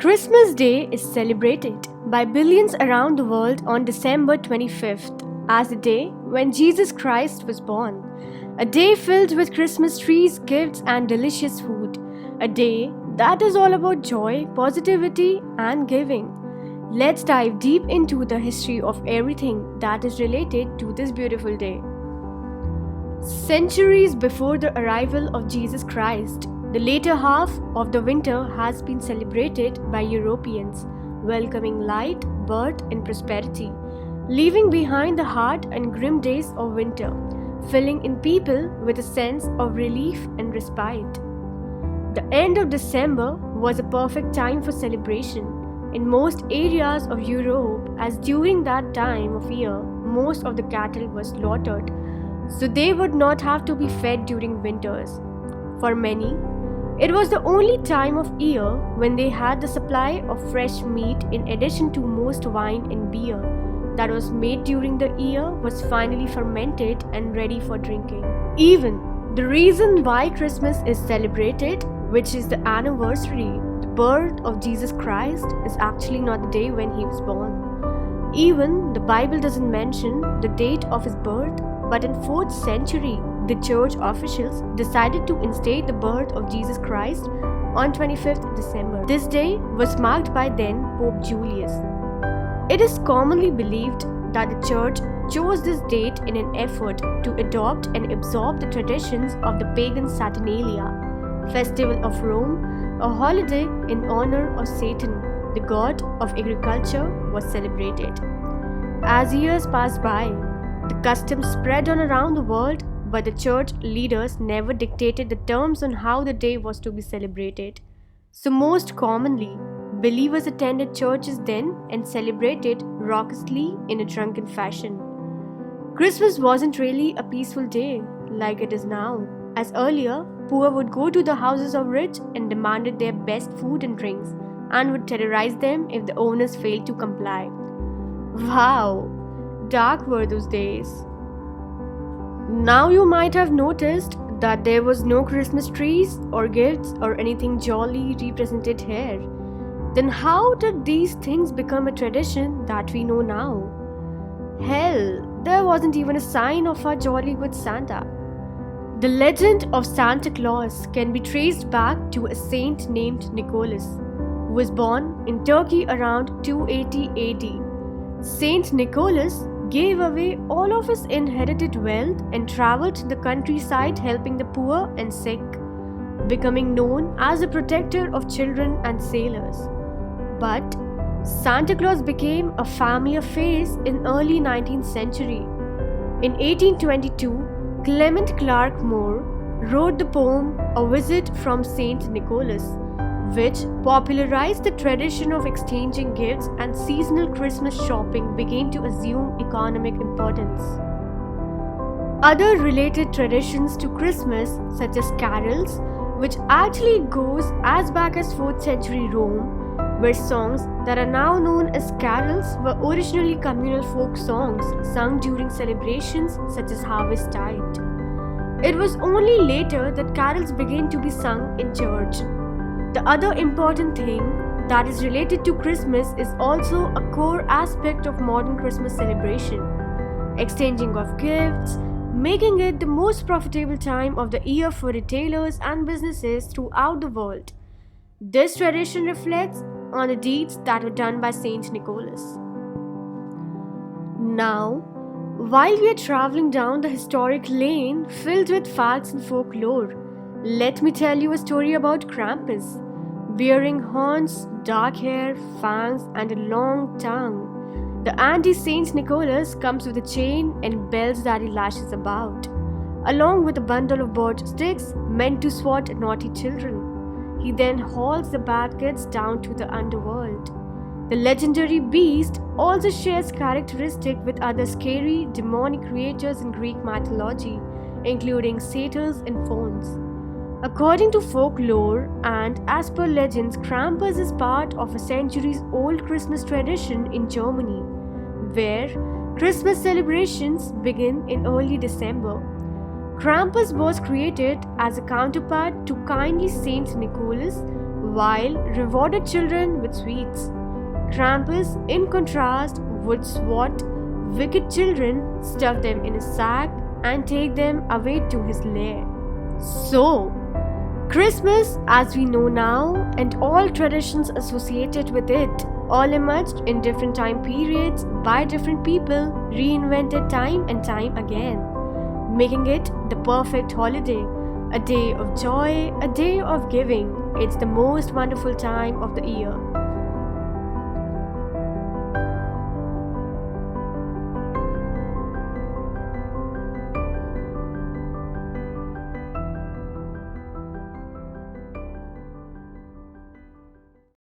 Christmas Day is celebrated by billions around the world on December 25th as the day when Jesus Christ was born. A day filled with Christmas trees, gifts, and delicious food. A day that is all about joy, positivity, and giving. Let's dive deep into the history of everything that is related to this beautiful day. Centuries before the arrival of Jesus Christ, the later half of the winter has been celebrated by Europeans, welcoming light, birth, and prosperity, leaving behind the hard and grim days of winter, filling in people with a sense of relief and respite. The end of December was a perfect time for celebration in most areas of Europe, as during that time of year, most of the cattle was slaughtered, so they would not have to be fed during winters. For many, it was the only time of year when they had the supply of fresh meat in addition to most wine and beer that was made during the year was finally fermented and ready for drinking. Even the reason why Christmas is celebrated, which is the anniversary, the birth of Jesus Christ, is actually not the day when he was born. Even the Bible doesn't mention the date of his birth, but in 4th century, the church officials decided to instate the birth of Jesus Christ on 25th December. This day was marked by then Pope Julius. It is commonly believed that the church chose this date in an effort to adopt and absorb the traditions of the pagan Saturnalia, festival of Rome, a holiday in honor of Saturn, the god of agriculture, was celebrated. As years passed by, the custom spread on around the world, but the church leaders never dictated the terms on how the day was to be celebrated. So most commonly, believers attended churches then and celebrated raucously in a drunken fashion. Christmas wasn't really a peaceful day like it is now, as earlier, poor would go to the houses of rich and demanded their best food and drinks and would terrorize them if the owners failed to comply. Wow! Dark were those days. Now you might have noticed that there was no Christmas trees or gifts or anything jolly represented here. Then how did these things become a tradition that we know now? Hell, there wasn't even a sign of a jolly good Santa. The legend of Santa Claus can be traced back to a saint named Nicholas, who was born in Turkey around 280 AD. Saint Nicholas gave away all of his inherited wealth and traveled the countryside helping the poor and sick, becoming known as a protector of children and sailors. But Santa Claus became a familiar face in early 19th century. In 1822, Clement Clarke Moore wrote the poem A Visit from Saint Nicholas, which popularized the tradition of exchanging gifts, and seasonal Christmas shopping began to assume economic importance. Other related traditions to Christmas, such as carols, which actually goes as back as 4th century Rome, where songs that are now known as carols were originally communal folk songs sung during celebrations such as Harvest Tide. It was only later that carols began to be sung in church. The other important thing that is related to Christmas is also a core aspect of modern Christmas celebration: exchanging of gifts, making it the most profitable time of the year for retailers and businesses throughout the world. This tradition reflects on the deeds that were done by Saint Nicholas. Now, while we are traveling down the historic lane filled with facts and folklore, let me tell you a story about Krampus. Bearing horns, dark hair, fangs, and a long tongue, the anti-Saint Nicholas comes with a chain and bells that he lashes about, along with a bundle of birch sticks meant to swat at naughty children. He then hauls the bad kids down to the underworld. The legendary beast also shares characteristics with other scary, demonic creatures in Greek mythology, including satyrs and fauns. According to folklore and as per legends, Krampus is part of a centuries-old Christmas tradition in Germany, where Christmas celebrations begin in early December. Krampus was created as a counterpart to kindly Saint Nicholas, while rewarded children with sweets. Krampus, in contrast, would swat wicked children, stuff them in a sack, and take them away to his lair. So, Christmas, as we know now, and all traditions associated with it, all emerged in different time periods by different people, reinvented time and time again, making it the perfect holiday, a day of joy, a day of giving. It's the most wonderful time of the year.